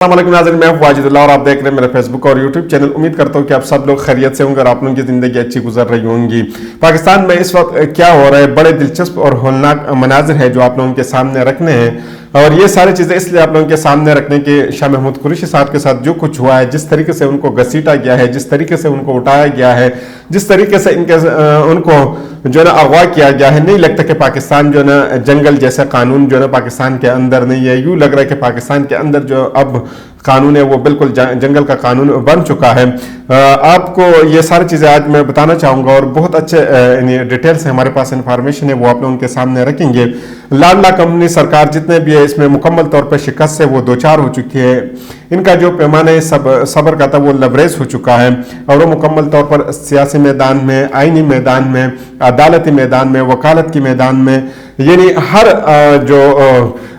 अस्सलामुअलैकुम नाज़रीन, मैं वाजिदुल्लाह और आप देख रहे हैं मेरे फेसबुक और यूट्यूब चैनल। उम्मीद करता हूँ कि आप सब लोग खैरियत से होंगे और आप लोगों की ज़िंदगी अच्छी गुजर रही होंगी। पाकिस्तान में इस वक्त क्या हो रहा है, बड़े दिलचस्प और होलनाक मनाजिर है जो आप लोगों के सामने रखने हैं। और ये सारी चीज़ें इसलिए आप लोगों के सामने रखने के शाह महमूद कुरैशी साहब के साथ जो कुछ हुआ है, जिस तरीके से उनको घसीटा गया है, जिस तरीके से उनको उठाया गया है, जिस तरीके से उनको जो है ना अगवा किया गया है, नहीं लगता कि पाकिस्तान जो है ना जंगल जैसा कानून जो है ना पाकिस्तान के अंदर नहीं है। यूँ लग रहा है कि पाकिस्तान के अंदर जो अब कानून है वो बिल्कुल जंगल का कानून बन चुका है। आपको ये सारी चीज़ें आज मैं बताना चाहूँगा और बहुत अच्छे डिटेल से हमारे पास इंफॉर्मेशन है वो आप लोगों के सामने रखेंगे। लाडला कंपनी सरकार जितने भी है इसमें मुकम्मल तौर पर शिकस्त से वो दो चार हो चुकी है। इनका जो पैमाने सब्र का था वो लबरेज हो चुका है और वो मुकम्मल तौर पर सियासी मैदान में, आइनी मैदान में, अदालती मैदान में, वकालत की मैदान में, यानी हर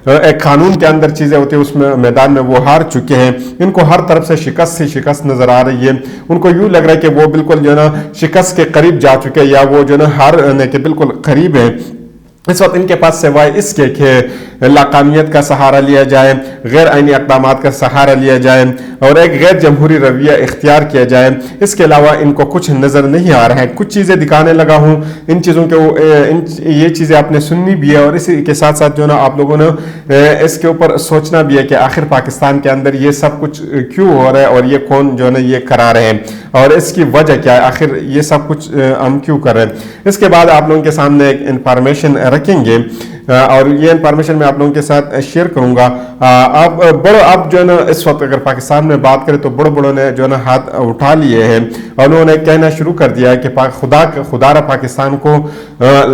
एक कानून के अंदर चीज़ें होती है उसमें मैदान में वो हार चुके हैं। इनको हर तरफ से शिकस्त नज़र आ रही है। उनको यूँ लग रहा है कि वो बिल्कुल जो है ना शिकस्त के करीब जा चुके हैं या वो जो है ना हारने के बिल्कुल करीब है। इस वक्त इनके पास सिवाय इसके कि लाकामियत का सहारा लिया जाए, गैर आइनी इक़दामात का सहारा लिया जाए और एक गैर जमहूरी रवैया इख्तियार किया जाए, इसके अलावा इनको कुछ नज़र नहीं आ रहा है। कुछ चीज़ें दिखाने लगा हूँ, इन चीज़ों के ये चीज़ें आपने सुननी भी है और इसी के साथ साथ जो ना आप लोगों ने इसके ऊपर सोचना भी है कि आखिर पाकिस्तान के अंदर ये सब कुछ क्यों हो रहा है और ये कौन जो है ना ये करा रहे हैं और इसकी वजह क्या है, आखिर ये सब कुछ हम क्यों कर रहे हैं। इसके बाद आप लोगों के सामने एक इंफॉर्मेशन रखेंगे और ये इंफॉर्मेशन मैं आप लोगों के साथ शेयर करूंगा। आप जो है ना इस वक्त अगर पाकिस्तान में बात करें तो बड़ों ने जो है ना हाथ उठा लिए हैं और उन्होंने कहना शुरू कर दिया है कि खुदारा पाकिस्तान को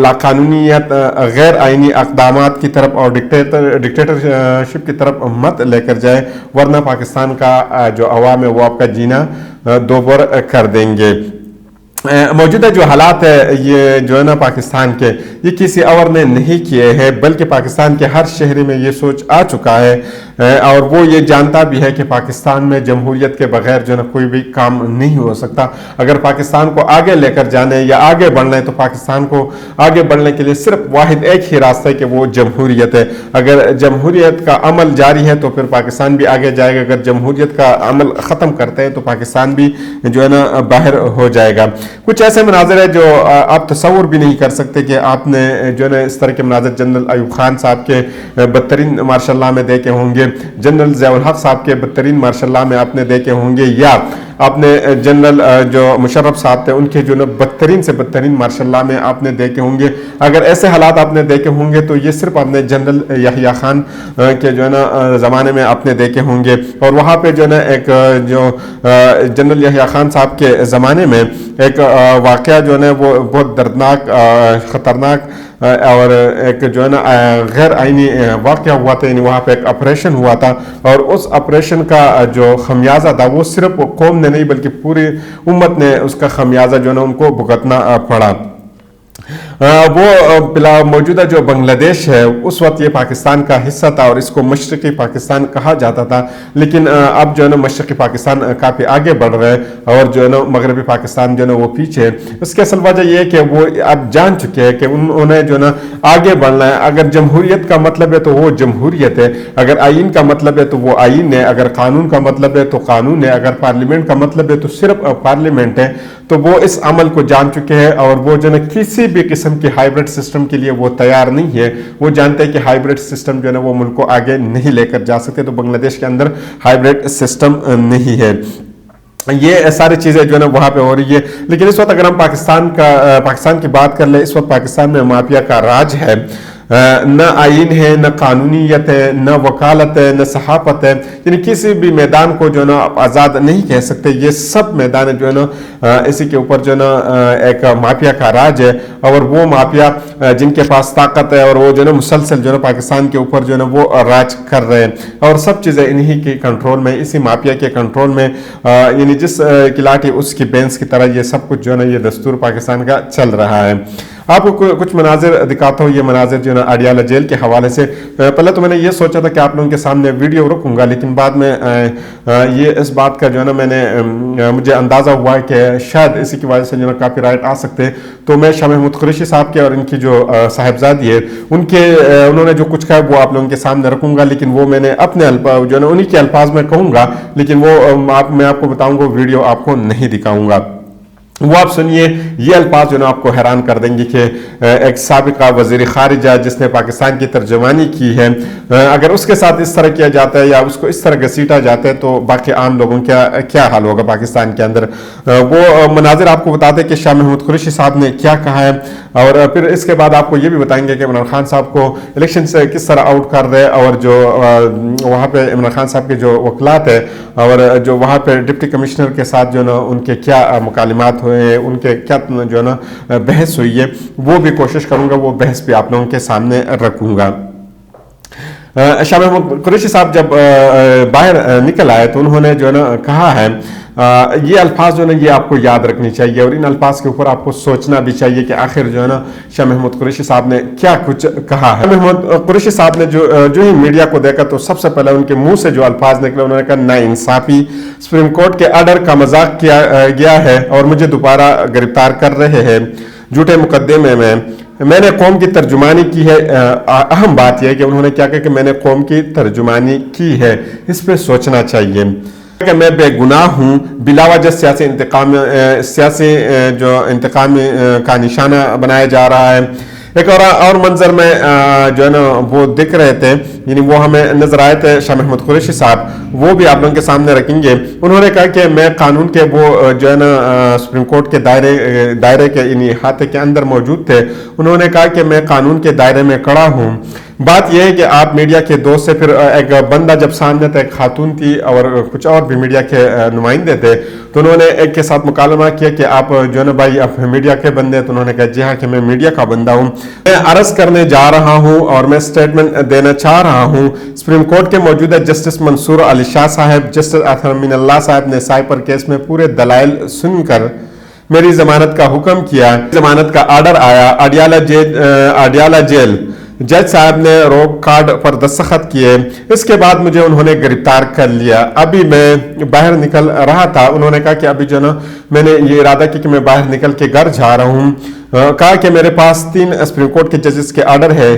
लाकानूनीत, गैर आइनी इक़दामात की तरफ और डिक्टेटरशिप की तरफ मत लेकर जाए, वरना पाकिस्तान का जो अवाम है वो आपका जीना दोबर कर देंगे। मौजूदा जो हालात है ये जो है ना पाकिस्तान के, ये किसी और ने नहीं किए हैं बल्कि पाकिस्तान के हर शहरी में ये सोच आ चुका है और वो ये जानता भी है कि पाकिस्तान में जमहूरियत के बगैर जो है ना कोई भी काम नहीं हो सकता। अगर पाकिस्तान को आगे लेकर जाने या आगे बढ़ना है तो पाकिस्तान को आगे बढ़ने के लिए सिर्फ वाहिद एक ही रास्ता है कि वो जमहूरियत है। अगर जमहूरियत का अमल जारी है तो फिर पाकिस्तान भी आगे जाएगा, अगर जमहूरियत का अमल ख़त्म करते हैं तो पाकिस्तान भी जो है ना बाहर हो जाएगा। कुछ ऐसे मनाजिर है जो आप तसव्वुर भी नहीं कर सकते कि आपने जो है ना इस तरह के मनाजिर जनरल अयूब खान साहब के बदतरीन मार्शल लॉ में देखे होंगे, जनरल ज़ियाउल हक साहब के बदतरीन मार्शल लॉ में आपने देखे होंगे, या आपने जनरल जो मुशर्रफ साहब थे उनके जो ना बदतरीन से बदतरीन मार्शल लॉ में आपने देखे होंगे। अगर ऐसे हालात आपने देखे होंगे तो ये सिर्फ आपने जनरल याहिया खान के जो है ना ज़माने में आपने देखे होंगे और वहाँ पे जो है ना एक जो जनरल याहिया खान साहब के ज़माने में एक वाक़या जो है ना वो बहुत दर्दनाक, ख़तरनाक और एक जो है ना गैर आइनी वाक़या हुआ था। यानी वहाँ पे एक ऑपरेशन हुआ था और उस ऑपरेशन का जो खमियाजा था वो सिर्फ कौम ने नहीं बल्कि पूरी उम्मत ने उसका खमियाजा जो है ना उनको भुगतना पड़ा। वो मौजूदा जो बांग्लादेश है उस वक्त ये पाकिस्तान का हिस्सा था और इसको मशरक़ी पाकिस्तान कहा जाता था, लेकिन अब जो है ना मशरक़ी पाकिस्तान काफ़ी आगे बढ़ रहा है और जो है ना मगरबी पाकिस्तान जो है ना वो पीछे है। इसकी असल वजह ये है कि वो अब जान चुके हैं कि उन्हें जो है ना आगे बढ़ना है। अगर जमहूरियत का मतलब है तो वो जमहूरियत है, अगर आइन का मतलब है तो वो आइन है, अगर कानून का मतलब है तो कानून है, अगर पार्लियामेंट का मतलब है तो सिर्फ पार्लियामेंट है। तो वो इस अमल को जान चुके हैं और वो जो है किसी भी किस्म की हाइब्रिड सिस्टम के लिए वो तैयार नहीं है। वो जानते हैं कि हाइब्रिड सिस्टम जो है ना वो मुल्क को आगे नहीं लेकर जा सकते, तो बांग्लादेश के अंदर हाइब्रिड सिस्टम नहीं है। ये सारी चीज़ें जो है ना वहाँ पे हो रही है। लेकिन इस वक्त अगर हम पाकिस्तान की बात कर ले, इस वक्त पाकिस्तान में माफिया का राज है। न आइन है, न कानूनीयत है, न वकालत है, न सहाफत है, यानी किसी भी मैदान को जो है ना आप आज़ाद नहीं कह सकते। ये सब मैदान जो है ना इसी के ऊपर जो है ना एक माफिया का राज है और वो माफिया जिनके पास ताकत है और वो जो है ना मुसलसल जो है ना पाकिस्तान के ऊपर जो है ना वो राज कर रहे हैं और सब चीज़ें इन्हीं के कंट्रोल में, इसी माफिया के कंट्रोल में, यानी जिस किलाटी उसकी बेंस की तरह ये सब कुछ जो है ना ये दस्तूर पाकिस्तान का चल रहा है। आपको कुछ मनाजिर दिखाता हूँ। ये मनाजिर जो है ना अडियाला जेल के हवाले से, पहले तो मैंने ये सोचा था कि आप लोगों के सामने वीडियो रखूँगा, लेकिन बाद में ये इस बात का जो है ना मुझे अंदाज़ा हुआ है कि शायद इसी की वजह से जो है कॉपीराइट आ सकते हैं। तो मैं शाह महमूद कुरैशी साहब के और इनकी जो साहिबजादी है उन्होंने जो कुछ कहा वो आप लोगों के सामने रखूँगा, लेकिन वो मैंने अपने जो है ना उन्हीं के अल्फाज में कहूँगा, लेकिन वो मैं आपको बताऊँगा वीडियो आपको नहीं दिखाऊँगा। वो आप सुनिए, ये अल्फाज जो ना आपको हैरान कर देंगे कि एक साबिका वज़ीर ख़ारिजा जिसने पाकिस्तान की तर्जुमानी की है, अगर उसके साथ इस तरह किया जाता है या उसको इस तरह घसीटा जाता है तो बाकी आम लोगों का क्या हाल होगा पाकिस्तान के अंदर। वो मनाजिर आपको बताते हैं कि शाह महमूद कुरैशी साहब ने क्या कहा है, और फिर इसके बाद आपको ये भी बताएंगे कि इमरान खान साहब को इलेक्शन से किस तरह आउट कर रहे हैं, और जो वहाँ पे इमरान खान साहब के जो वकलात है और जो वहाँ पे डिप्टी कमिश्नर के साथ जो ना उनके क्या मुकालिमात हुए, उनके क्या जो है ना बहस हुई है, वो भी कोशिश करूँगा वो बहस भी आप लोगों के सामने रखूँगा। शाह महमूद कुरैशी साहब जब बाहर निकल आए तो उन्होंने जो है ना कहा है, ये अल्फाज जो है ना ये आपको याद रखनी चाहिए और इन अल्फाज के ऊपर आपको सोचना भी चाहिए कि आखिर जो है ना शाह महमूद कुरैशी साहब ने क्या कुछ कहा है। महमूद कुरैशी साहब ने जो ही मीडिया को देखा तो सबसे पहले उनके मुंह से जो अल्फाज निकले, उन्होंने कहा नाइंसाफी, सुप्रीम कोर्ट के आर्डर का मजाक किया गया है और मुझे दोबारा गिरफ्तार कर रहे हैं झूठे मुकदमे में। मैंने कौम की तर्जुमानी की है। अहम बात यह है कि उन्होंने क्या कहा कि मैंने कौम की तर्जुमानी की है, इस पर सोचना चाहिए कि मैं बेगुनाह हूँ, बिलावजह सियासी जो इंतकाम का निशाना बनाया जा रहा है। एक और मंजर में जो है ना वो दिख रहे थे, यानी वो हमें नजर आए थे शाह महमूद कुरैशी साहब, वो भी आप लोगों के सामने रखेंगे। उन्होंने कहा कि मैं कानून के वो जो है ना सुप्रीम कोर्ट के दायरे के यानी हाथे के अंदर मौजूद थे। उन्होंने कहा कि मैं कानून के दायरे में खड़ा हूँ। बात यह है कि आप मीडिया के दोस्त से फिर एक बंदा जब सामने था, एक खातून थी और कुछ और भी मीडिया के नुमाइंदे थे, तो उन्होंने एक के साथ मुकालमा किया कि आप जो है ना भाई आप मीडिया के बंदे। तो उन्होंने कहा जी हाँ कि मैं मीडिया का बंदा हूँ, मैं अर्ज करने जा रहा हूँ और मैं स्टेटमेंट देना चाह रहा हूँ। सुप्रीम कोर्ट के मौजूदा जस्टिस मंसूर अली शाह साहब, जस्टिस अतहर अमीनुल्लाह साहब ने साइपर केस में पूरे दलाइल सुनकर मेरी जमानत का हुक्म किया। जमानत का आर्डर आया। अडियाला जेल जज साहब ने रोक कार्ड पर दस्तखत किए। इसके बाद मुझे उन्होंने गिरफ्तार कर लिया। अभी मैं बाहर निकल रहा था। उन्होंने कहा कि अभी जो ना मैंने ये इरादा किया कि मैं बाहर निकल के घर जा रहा हूँ। कहा कि मेरे पास 3 सुप्रीम कोर्ट के जजेस के आर्डर है।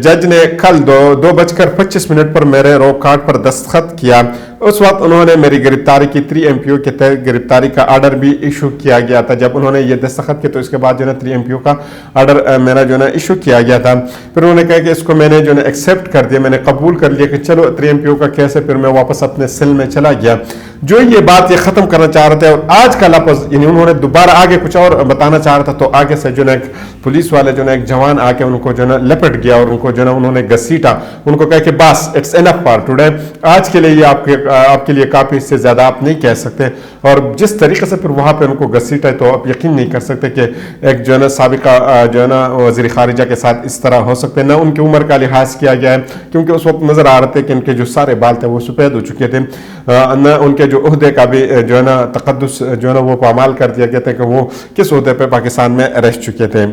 जज ने कल 2:25 पर मेरे रोक कार्ड पर दस्तखत किया। उस वक्त उन्होंने मेरी गिरफ्तारी की 3 MPO के तहत गिरफ्तारी का आर्डर भी इशू किया गया था। जब उन्होंने ये दस्तखत किया तो इसके बाद जो है 3 MPO का आर्डर मेरा जो है इशू किया गया था। फिर उन्होंने कहा कि इसको मैंने जो है एक्सेप्ट कर दिया, मैंने कबूल कर लिया कि चलो 3 MPO का केस है। फिर मैं वापस अपने सेल में चला गया। जो ये बात ये ख़त्म करना चाह रहे थे और आज का लफ्ज़ यानी उन्होंने दोबारा आगे कुछ और बताना चाह रहा था, तो आगे से जो है एक पुलिस वाले जो है एक जवान आके उनको जो है लपट गया और उनको जो है उन्होंने घसीटा। उनको कहा कि बस इट्स इनफ फॉर टुडे, आज के लिए ये आपके लिए काफ़ी, इससे ज़्यादा आप नहीं कह सकते। और जिस तरीके से फिर वहाँ पे उनको घसीटा है तो आप यकीन नहीं कर सकते कि एक जो है ना साबिका जो है ना वज़ीर ख़ारिजा के साथ इस तरह हो सकते। ना उनकी उम्र का लिहाज किया गया है, क्योंकि उस वक्त नज़र आ रहे थे कि इनके जो सारे बाल थे वो सफ़ेद हो चुके थे। न उनके जो ओहदे का भी जो है ना तकद्दुस जो है ना वो पामाल कर दिया गया था कि वो किस ओहदे पे पाकिस्तान में रह चुके थे।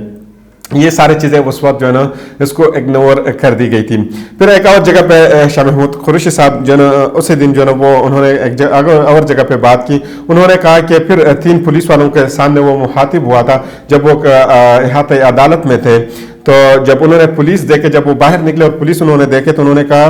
ये सारी चीज़ें उस वक्त जो है ना इसको इग्नोर कर दी गई थी। फिर एक और जगह पे शाह महमूद कुरैशी साहब जो है ना उसी दिन जो है ना वो उन्होंने एक और जगह पे बात की। उन्होंने कहा कि फिर 3 पुलिस वालों के सामने वो मुखातिब हुआ था जब वो इहाते अदालत में थे। तो जब उन्होंने पुलिस देखे, जब वो बाहर निकले और पुलिस उन्होंने देखे, तो उन्होंने कहा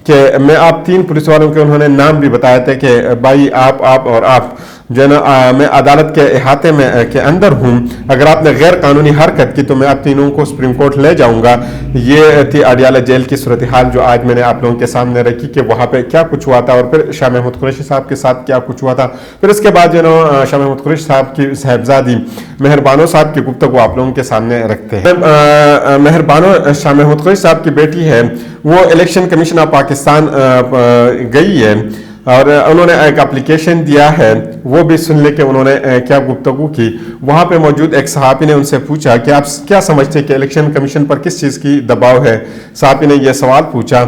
कि मैं आप 3 पुलिस वालों के उन्होंने नाम भी बताए थे कि भाई आप और आप जो है ना मैं अदालत के इहाते में के अंदर हूँ। अगर आपने गैर कानूनी हरकत की तो मैं आप तीनों को सुप्रीम कोर्ट ले जाऊँगा। ये थी अडियाला जेल की सूरत हाल जो आज मैंने आप लोगों के सामने रखी कि वहाँ पे क्या कुछ हुआ था और फिर शाह महमूद कुरैशी साहब के साथ क्या कुछ हुआ था। फिर इसके बाद जो है शाह महमूद कुरैशी साहब की साहिबजादी मेहरबानो साहब की गुफ्तगू आप लोगों के सामने रखते हैं। मेहरबानो शाह महमूद कुरैशी साहब की बेटी है, वो इलेक्शन कमीशन ऑफ पाकिस्तान गई है और उन्होंने एक एप्लीकेशन दिया है। वो भी सुन ले कि उन्होंने क्या गुफ्तगू की। वहाँ पे मौजूद एक सहाफ़ी ने उनसे पूछा कि आप क्या समझते हैं कि इलेक्शन कमीशन पर किस चीज़ की दबाव है। सहाफ़ी ने यह सवाल पूछा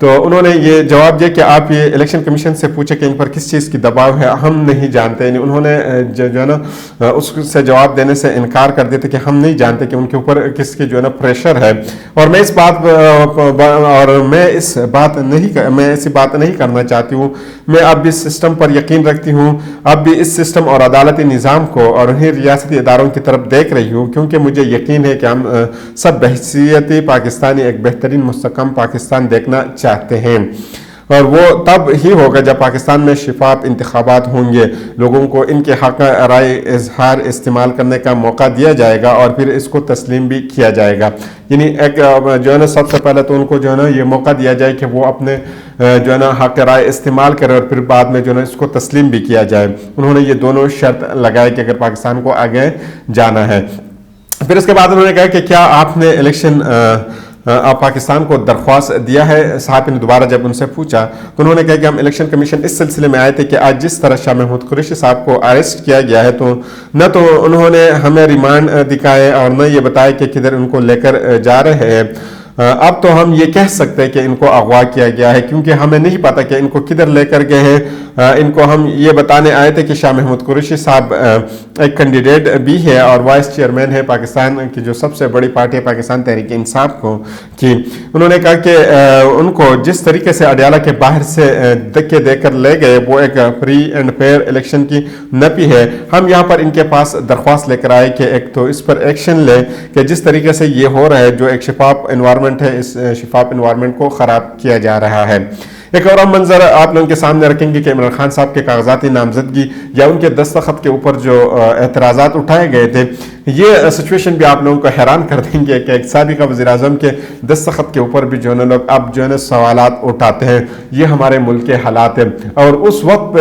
तो उन्होंने ये जवाब दिया कि आप ये इलेक्शन कमीशन से पूछे कि इन पर किस चीज़ की दबाव है, हम नहीं जानते। यानी उन्होंने जो है ना उससे जवाब देने से इनकार कर दिया कि हम नहीं जानते कि उनके ऊपर किसके जो है ना प्रेशर है। और मैं ऐसी बात नहीं करना चाहती हूँ। मैं अब भी इस सिस्टम पर यकीन रखती हूँ, अब भी इस सिस्टम और अदालती निज़ाम को और उन्हीं रियासती इदारों की तरफ देख रही हूँ, क्योंकि मुझे यकीन है कि हम सब बहसीयती पाकिस्तानी एक बेहतरीन मुस्तकम पाकिस्तान देखना चाहते हैं। और वो तब ही होगा जब पाकिस्तान में शिफाफ इंतखाबात होंगे, लोगों को इनके हक़ राय इजहार इस्तेमाल करने का मौका दिया जाएगा और फिर इसको तस्लीम भी किया जाएगा। यानी एक जो है ना सबसे पहले तो उनको जो है ना ये मौका दिया जाए कि वो अपने जो है ना हक़ राय इस्तेमाल करें और फिर बाद में जो है ना इसको तस्लीम भी किया जाए। उन्होंने ये दोनों शर्त लगाए कि अगर पाकिस्तान को आगे जाना है। फिर उसके बाद उन्होंने कहा कि क्या आपने इलेक्शन पाकिस्तान को दरख्वास्त दिया है। साहब ने दोबारा जब उनसे पूछा तो उन्होंने कहा कि हम इलेक्शन कमीशन इस सिलसिले में आए थे कि आज जिस तरह शाह महमूद कुरैशी साहब को अरेस्ट किया गया है, तो न तो उन्होंने हमें रिमांड दिखाए और न ये बताया कि किधर उनको लेकर जा रहे हैं। अब तो हम ये कह सकते हैं कि इनको अगवा किया गया है, क्योंकि हमें नहीं पता कि इनको किधर लेकर गए हैं। इनको हम ये बताने आए थे कि शाह महमूद कुरैशी साहब एक कैंडिडेट भी है और वाइस चेयरमैन है पाकिस्तान की जो सबसे बड़ी पार्टी है पाकिस्तान तहरीक इंसाफ को की। उन्होंने कहा कि उनको जिस तरीके से अडयाला के बाहर से धक्के देकर ले गए वो एक फ्री एंड फेयर इलेक्शन की नफी है। हम यहाँ पर इनके पास दरख्वास्त लेकर आए कि एक तो इस पर एक्शन ले कि जिस तरीके से ये हो रहा है, जो एक शिफाफ एनवायरनमेंट है, इस शिफाफ एनवायरनमेंट को ख़राब किया जा रहा है। एक और मंजर आप लोगों के सामने रखेंगे कि इमरान खान साहब के कागजाती नामजदगी या उनके दस्तखत के ऊपर जो एतराज़ात उठाए गए थे, ये सिचुएशन भी आप लोगों को हैरान कर देंगे कि एक साबिक़ वज़ीर-ए-आज़म के दस्तखत के ऊपर भी जो है ना लोग अब जो है ना सवालात उठाते हैं। ये हमारे मुल्क के हालात है। और उस वक्त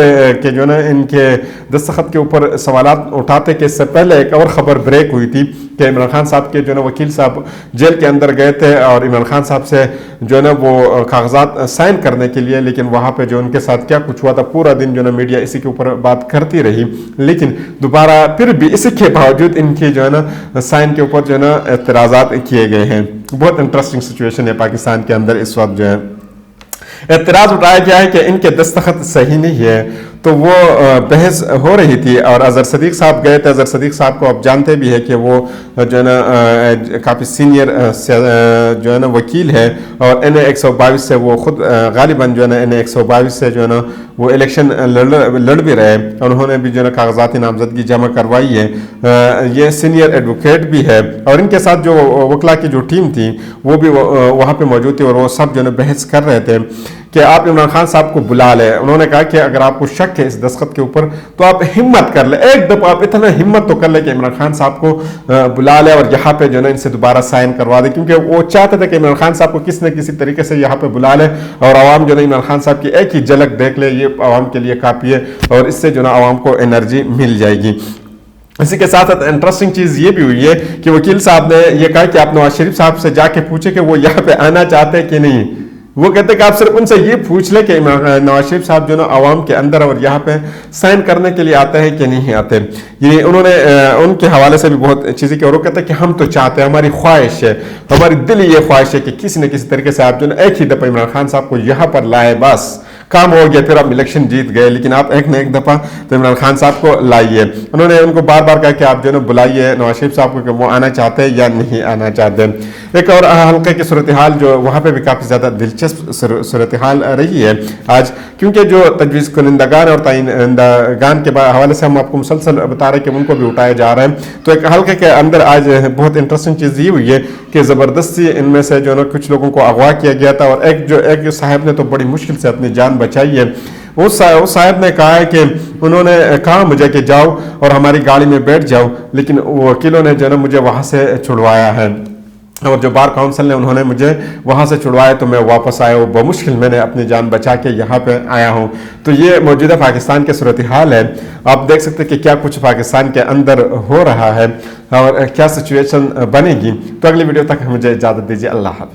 के जो है ना इनके दस्तखत के ऊपर सवालात उठाते कि इससे पहले एक और ख़बर ब्रेक हुई थी कि इमरान खान साहब के जो है ना वकील साहब जेल के अंदर गए थे और इमरान खान साहब से जो है ना वो कागजात साइन करने के लिए, लेकिन वहाँ पे जो उनके साथ क्या कुछ हुआ था पूरा दिन जो है ना मीडिया इसी के ऊपर बात करती रही। लेकिन दोबारा फिर भी इसी के बावजूद इनकी जो है ना साइन के ऊपर जो है ना एतराज़ात किए गए हैं। बहुत इंटरेस्टिंग सिचुएशन है पाकिस्तान के अंदर इस वक्त। जो है एतराज़ उठाया गया है कि इनके दस्तखत सही नहीं है, तो वो बहस हो रही थी और अजहर सदीक साहब गए थे। अजहर सदीक साहब को आप जानते भी है कि वो जो है ना काफ़ी सीनियर जो है ना वकील है और NA 122 से वो खुद गालिबन जो है ना NA 122 से जो है ना वो इलेक्शन लड़ भी रहे और उन्होंने भी जो है ना कागजाती नामजदगी जमा करवाई है। ये सीनियर एडवोकेट भी है और इनके साथ जो वकला की जो टीम थी वो भी वहाँ पे मौजूद थी और वो सब जो है ना बहस कर रहे थे कि आप इमरान खान साहब को बुला लें। उन्होंने कहा कि अगर आपको शक है इस दस्तखत के ऊपर तो आप हिम्मत कर ले, एक दफ़ा आप इतना हिम्मत तो कर ले कि इमरान खान साहब को बुला ले और यहाँ पे जो है ना इनसे दोबारा साइन करवा दे, क्योंकि वो चाहते थे कि इमरान खान साहब को किसी न किसी तरीके से यहाँ पे बुला ले और आवाम जो है इमरान खान साहब की एक ही झलक देख ले, ये आवाम के लिए काफ़ी है और इससे जो है आवाम को एनर्जी मिल जाएगी। इसी के साथ साथ इंटरेस्टिंग चीज़ ये भी हुई है कि वकील साहब ने यह कहा कि आप नवाज शरीफ साहब से जाके पूछे कि वो यहाँ पे आना चाहते हैं कि नहीं। वो कहते हैं कि आप सिर्फ उनसे ये पूछ ले कि नवाज शरीफ साहब जो ना आवाम के अंदर और यहाँ पे साइन करने के लिए आते हैं कि नहीं आते। ये उन्होंने उनके हवाले से भी बहुत चीज़ें की और वो कहते हैं कि हम तो चाहते हैं, हमारी ख्वाहिश है, हमारी दिल ये ख्वाहिश है कि किसी न किसी तरीके से आप जो ना एक ही दफ़ा इमरान खान साहब को यहाँ पर लाए, बस काम हो गया, फिर आप इलेक्शन जीत गए, लेकिन आप एक न एक दफ़ा तो इमरान खान साहब को लाइए। उन्होंने उनको बार बार कहा कि आप जो है ना बुलाइए नवाज शरीफ साहब को कि वो आना चाहते हैं या नहीं आना चाहते। एक और हल्के की सूरत हाल जो वहाँ पे भी काफ़ी ज़्यादा दिलचस्प सूरत हाल रही है आज, क्योंकि जो तजवीज़ कुनिंदगान और तयिनगान के हवाले से हम आपको मुसलसल बता रहे हैं कि उनको भी उठाया जा रहा है। तो एक हल्के के अंदर आज बहुत इंटरेस्टिंग चीज़ ये हुई है कि ज़बरदस्ती इनमें से जो है ना कुछ लोगों को अगवा किया गया था और एक साहब ने तो बड़ी मुश्किल से अपनी जान बचाई है। उस साहब ने कहा है कि उन्होंने कहा मुझे कि जाओ और हमारी गाड़ी में बैठ जाओ, लेकिन वकीलों ने जो है ना मुझे वहाँ से छुड़वाया है और जो बार काउंसिल ने उन्होंने मुझे वहाँ से छुड़वाया तो मैं वापस आया हूँ, बमुश्किल मैंने अपनी जान बचा के यहाँ पे आया हूँ। तो ये मौजूदा पाकिस्तान के सूरत हाल है। आप देख सकते हैं कि क्या कुछ पाकिस्तान के अंदर हो रहा है और क्या सिचुएशन बनेगी। तो अगली वीडियो तक मुझे इजाज़त दीजिए। अल्लाह हाफ़िज़।